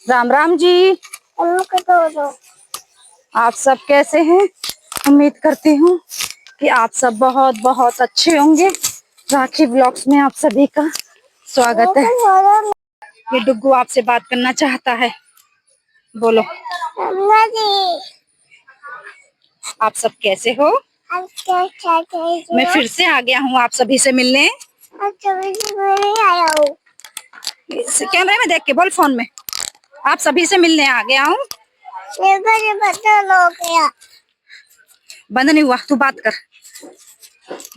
राम राम जी। आप सब कैसे हैं? उम्मीद करती हूँ कि आप सब बहुत बहुत अच्छे होंगे। राखी ब्लॉग्स में आप सभी का स्वागत है। ये डुग्गू आपसे बात करना चाहता है, बोलो। आप सब कैसे हो? मैं फिर से आ गया हूँ आप सभी से मिलने। कैमरे में देख के बोल, फोन में। आप सभी से मिलने आ गया हूँ। बंद नहीं हुआ, तू बात कर।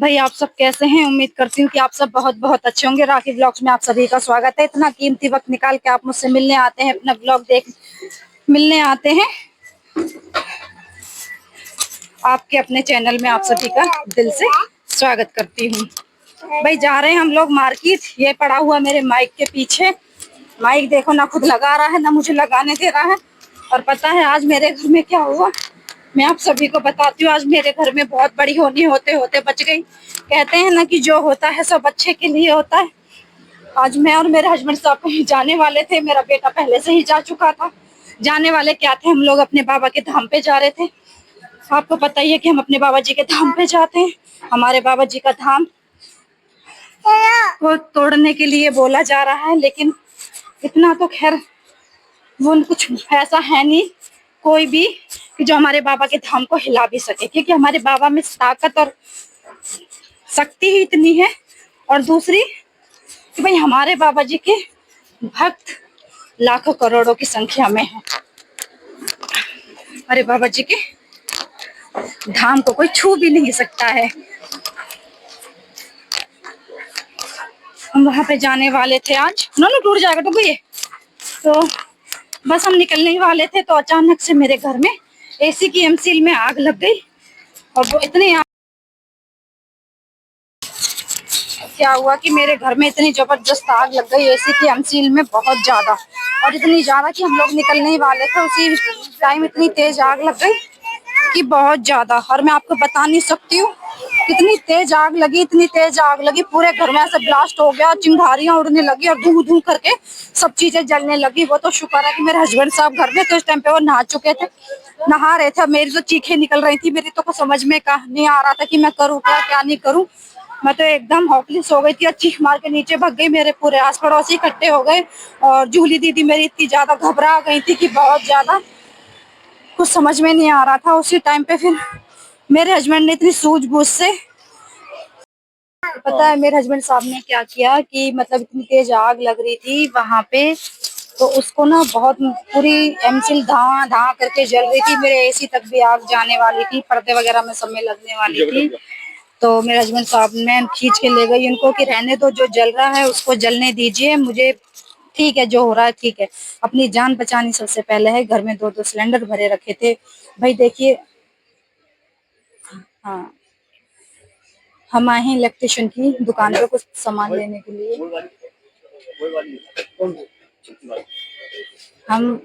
भाई आप सब कैसे हैं? उम्मीद करती हूँ कि आप सब बहुत बहुत अच्छे होंगे। राखी ब्लॉग्स में आप सभी का स्वागत है। इतना कीमती वक्त निकाल के आप मुझसे मिलने आते हैं, अपना ब्लॉग देख मिलने आते हैं। आपके अपने चैनल में आप सभी का दिल से स्वागत करती हूँ। भाई जा रहे हैं हम लोग मार्केट। ये पड़ा हुआ मेरे माइक के पीछे। माइक देखो, ना खुद लगा रहा है ना मुझे लगाने दे रहा है। और पता है आज मेरे घर में क्या हुआ? मैं आप सभी को बताती हूँ। आज मेरे घर में बहुत बड़ी होनी होते होते बच गई। कहते हैं ना कि जो होता है सब अच्छे के लिए होता है। आज मैं और मेरे हस्बैंड साहब कहीं जाने वाले थे। मेरा बेटा पहले से ही जा चुका था। जाने वाले क्या थे, हम लोग अपने बाबा के धाम पे जा रहे थे। आपको पता ही है कि हम अपने बाबा जी के धाम पे जाते हैं। हमारे बाबा जी का धाम को तोड़ने के लिए बोला जा रहा है, लेकिन इतना तो खैर वो कुछ ऐसा है नहीं कोई भी कि जो हमारे बाबा के धाम को हिला भी सके, क्योंकि हमारे बाबा में ताकत और शक्ति ही इतनी है। और दूसरी कि भाई हमारे बाबा जी के भक्त लाखों करोड़ों की संख्या में है। हमारे बाबा जी के धाम को कोई छू भी नहीं सकता है। हम वहां पे जाने वाले थे आज। ना टूट जाएगा तो ये तो बस हम निकलने ही वाले थे, तो अचानक से मेरे घर में एसी की एमसील में आग लग गई। और वो इतनी क्या हुआ कि मेरे घर में इतनी जबरदस्त आग लग गई एसी की एमसील में, बहुत ज्यादा। और इतनी ज्यादा कि हम लोग निकलने ही वाले थे, उसी टाइम इतनी तेज आग लग गई कि बहुत ज्यादा। और मैं आपको बता नहीं सकती हूँ कितनी तेज आग लगी, इतनी तेज आग लगी, पूरे घर में ऐसे ब्लास्ट हो गया, चिंगारियां उड़ने लगी और धू धू करके सब चीजें जलने लगी। वो तो शुक्र है कि मेरे हस्बैंड साहब घर में थे उस टाइम पे, वो नहा चुके थे, नहा रहे थे। मेरी तो चीखें निकल रही थी, मेरी तो कुछ समझ में नहीं आ रहा था कि मैं करूँ क्या नहीं करूँ। मैं तो एकदम होपलेस हो गई थी और चीख मार के नीचे भाग गई। मेरे पूरे आस पड़ोसी इकट्ठे हो गए और जूली दीदी मेरी इतनी ज्यादा घबरा गई थी कि बहुत ज्यादा कुछ समझ में नहीं आ रहा था। उसी टाइम पे फिर मेरे हस्बैंड ने इतनी सूझबूझ से, पता है मेरे हस्बैंड साहब ने क्या किया कि मतलब इतनी तेज आग लग रही थी वहां पे, तो उसको ना बहुत पूरी एमसिल धा धा करके जल रही थी। मेरे एसी तक भी आग जाने वाली थी, पर्दे वगैरह में सब में लगने वाली थी। तो मेरे हस्बैंड साहब ने खींच के ले गई उनको कि रहने दो, जो जल रहा है उसको जलने दीजिए, मुझे ठीक है जो हो रहा है ठीक है। अपनी जान बचानी सबसे पहले है। घर में 2-2 सिलेंडर भरे रखे थे भाई। देखिए, हाँ, हम आए हैं इलेक्ट्रिशियन की दुकान पे कुछ सामान लेने के लिए। हम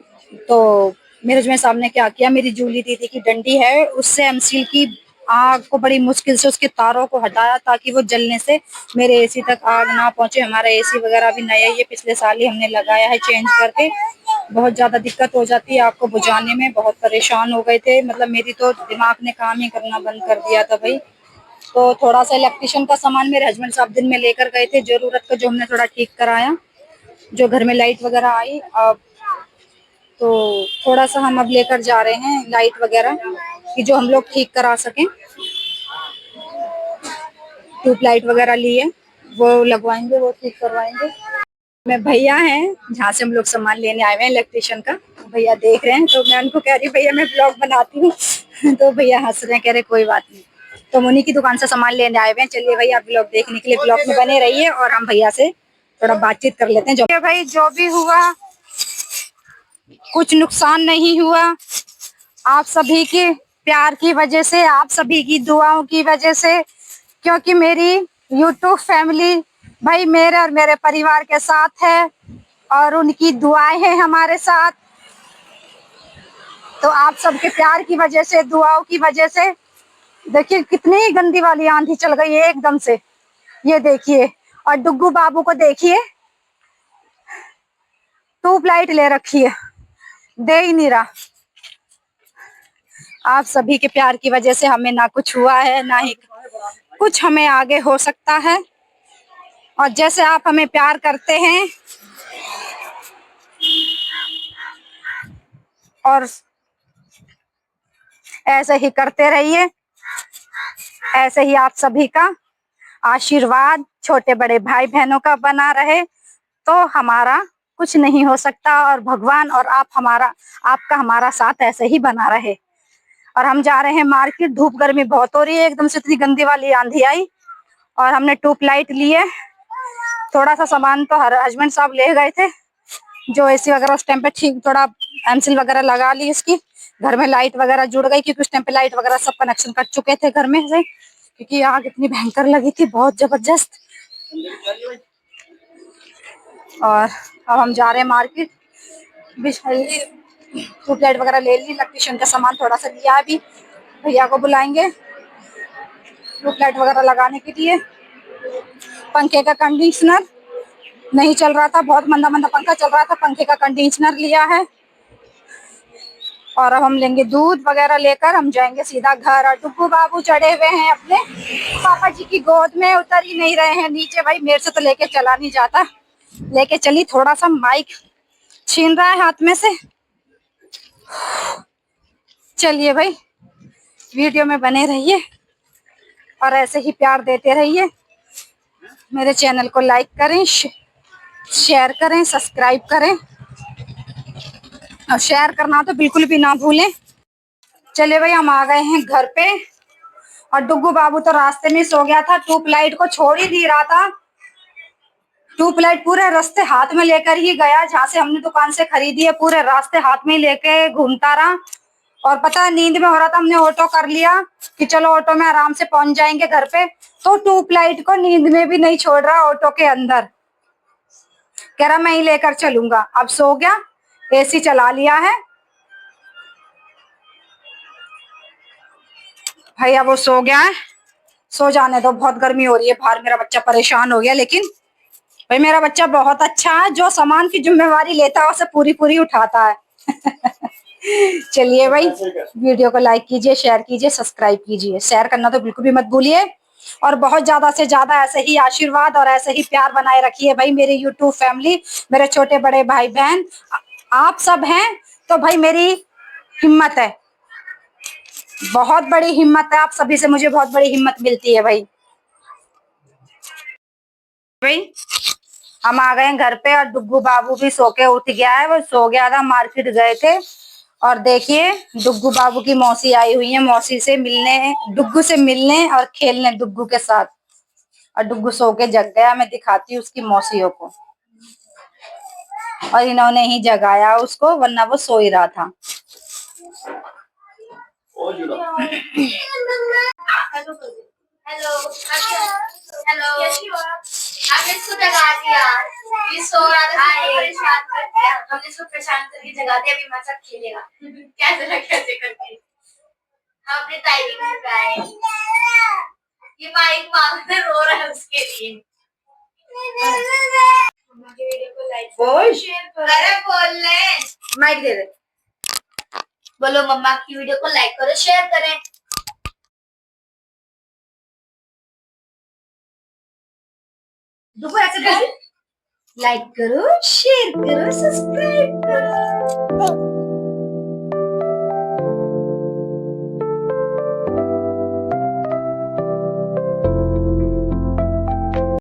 तो मेरे हस्बैंड साहब ने क्या किया, मेरी जूली दीदी की डंडी है उससे एमसील की आग को बड़ी मुश्किल से उसके तारों को हटाया ताकि वो जलने से मेरे एसी तक आग ना पहुंचे। हमारा एसी वगैरह भी नया ही है, पिछले साल ही हमने लगाया है चेंज करके। बहुत ज्यादा दिक्कत हो जाती है आपको बुझाने में, बहुत परेशान हो गए थे। मतलब मेरी तो दिमाग ने काम ही करना बंद कर दिया था भाई। तो थोड़ा सा इलेक्ट्रिशियन का सामान मेरे हस्बैंड साहब दिन में लेकर गए थे जरूरत का, जो हमने थोड़ा ठीक कराया, जो घर में लाइट वगैरह आई। अब तो थोड़ा सा हम अब लेकर जा रहे हैं लाइट वगैरह कि जो हम लोग ठीक करा सकें। ट्यूबलाइट वगैरह लिए, वो लगवाएंगे, वो ठीक करवाएंगे। मैं भैया हैं जहाँ से हम लोग सामान लेने आए हुए हैं इलेक्ट्रिशियन का, भैया देख रहे हैं। तो मैं उनको कह रही हूँ भैया मैं ब्लॉग बनाती हूँ तो भैया हंस रहे हैं, कह रहे कोई बात नहीं। तो उन्हीं की दुकान से सामान लेने आए हुए हैं। चलिए भैया आप ब्लॉग देखने के लिए ब्लॉग में बने रहिए और हम भैया से थोड़ा बातचीत कर लेते हैं। जो भाई जो भी हुआ कुछ नुकसान नहीं हुआ, आप सभी के प्यार की वजह से, आप सभी की दुआओं की वजह से, क्योंकि मेरी यूट्यूब फैमिली भाई मेरे और मेरे परिवार के साथ है और उनकी दुआएं हैं हमारे साथ। तो आप सबके प्यार की वजह से, दुआओं की वजह से देखिए कितनी गंदी वाली आंधी चल गई है एकदम से, ये देखिए। और डुग्गू बाबू को देखिए, ट्यूबलाइट ले रखी है। दे ही नहीं रहा। आप सभी के प्यार की वजह से हमें ना कुछ हुआ है, ना ही कुछ हमें आगे हो सकता है। और जैसे आप हमें प्यार करते हैं और ऐसे ही करते रहिए, ऐसे ही आप सभी का आशीर्वाद छोटे बड़े भाई बहनों का बना रहे तो हमारा कुछ नहीं हो सकता। और भगवान और आपका हमारा साथ ऐसे ही बना रहे। और हम जा रहे हैं मार्केट। धूप गर्मी बहुत हो रही है, एकदम से इतनी गंदी वाली आंधी आई। और हमने ट्यूब लाइट लिए। थोड़ा सा सामान तो हस्बैंड साहब ले गए थे, जो एसी वगैरह उस टाइम पे ठीक थोड़ा एमसील वगैरह लगा ली इसकी। घर में लाइट वगैरह जुड़ गई क्योंकि उस टाइम पे लाइट वगैरह सब कनेक्शन कट चुके थे घर में से, क्योंकि आग इतनी भयंकर लगी थी, बहुत जबरदस्त। और अब हम जा रहे हैं मार्केट। ट्यूबलाइट वगैरह ले ली, इलेक्ट्रिशियन का सामान थोड़ा सा लिया। अभी भैया को बुलाएंगे ट्यूबलाइट वगैरह लगाने के लिए। पंखे का कंडीशनर नहीं चल रहा था, बहुत मंदा मंदा पंखा चल रहा था, पंखे का कंडीशनर लिया है। और अब हम लेंगे दूध वगैरह लेकर हम जाएंगे सीधा घर। और डुग्गू बाबू चढ़े हुए हैं अपने पापा जी की गोद में, उतर ही नहीं रहे हैं नीचे। भाई मेरे से तो लेके चला नहीं जाता, लेके चली, थोड़ा सा माइक छीन रहा है हाथ में से। चलिए भाई, वीडियो में बने रहिए और ऐसे ही प्यार देते रहिए। मेरे चैनल को लाइक करें, शेयर करें, सब्सक्राइब करें, और शेयर करना तो बिल्कुल भी ना भूलें। चलिए भाई, हम आ गए हैं घर पे। और डुग्गू बाबू तो रास्ते में सो गया था, ट्यूबलाइट को छोड़ ही नहीं रहा था। ट्यूबलाइट पूरे रास्ते हाथ में लेकर ही गया, जहाँ से हमने दुकान से खरीदी है, पूरे रास्ते हाथ में लेके घूमता रहा। और पता है नींद में हो रहा था, हमने ऑटो कर लिया कि चलो ऑटो में आराम से पहुंच जाएंगे घर पे, तो ट्यूबलाइट को नींद में भी नहीं छोड़ रहा ऑटो के अंदर। कह रहा मैं ही लेकर चलूंगा। अब सो गया, एसी चला लिया है भैया, वो सो गया है। सो जाने दो, बहुत गर्मी हो रही है बाहर। मेरा बच्चा परेशान हो गया, लेकिन भाई मेरा बच्चा बहुत अच्छा है, जो सामान की जिम्मेवारी लेता है उसे पूरी पूरी उठाता है। चलिए भाई, वीडियो को लाइक कीजिए, शेयर कीजिए, सब्सक्राइब कीजिए। शेयर करना तो बिल्कुल भी मत भूलिए। और बहुत ज्यादा से ज्यादा ऐसे ही आशीर्वाद और ऐसे ही प्यार बनाए रखिए भाई मेरी यूट्यूब फैमिली, मेरे छोटे बड़े भाई बहन आप सब हैं तो भाई मेरी हिम्मत है, बहुत बड़ी हिम्मत है। आप सभी से मुझे बहुत बड़ी हिम्मत मिलती है भाई। भाई हम आ गए घर पे और डुग्गू बाबू भी सो के उठ गया है। वो सो गया था, मार्केट गए थे। और देखिए डुग्गू बाबू की मौसी आई हुई है, मौसी से मिलने, डुग्गू से मिलने और खेलने डुग्गू के साथ। और डुग्गू सो के जग गया, मैं दिखाती हूँ उसकी मौसियों को। और इन्होंने ही जगाया उसको, वरना वो सो ही रहा था। हेलो हेलो, कैसी हो आप? हमने इसको जगा दिया, ये सो रहा था, परेशान कर दिया हमने, इसको परेशान करके जगा दिया। अभी हमारे साथ खेलेगा कैसे ना कैसे करके। हमने टाइमिंग लगाए, ये माइक मांगते रो रहा है उसके लिए। वीडियो को लाइक बोल, शेयर करो। अरे बोल ले, माइक दे दे, बोलो मम्मा की वीडियो को लाइक करो, शेयर करें। ऐसे लाइक करो, शेयर करो, सब्सक्राइब करो।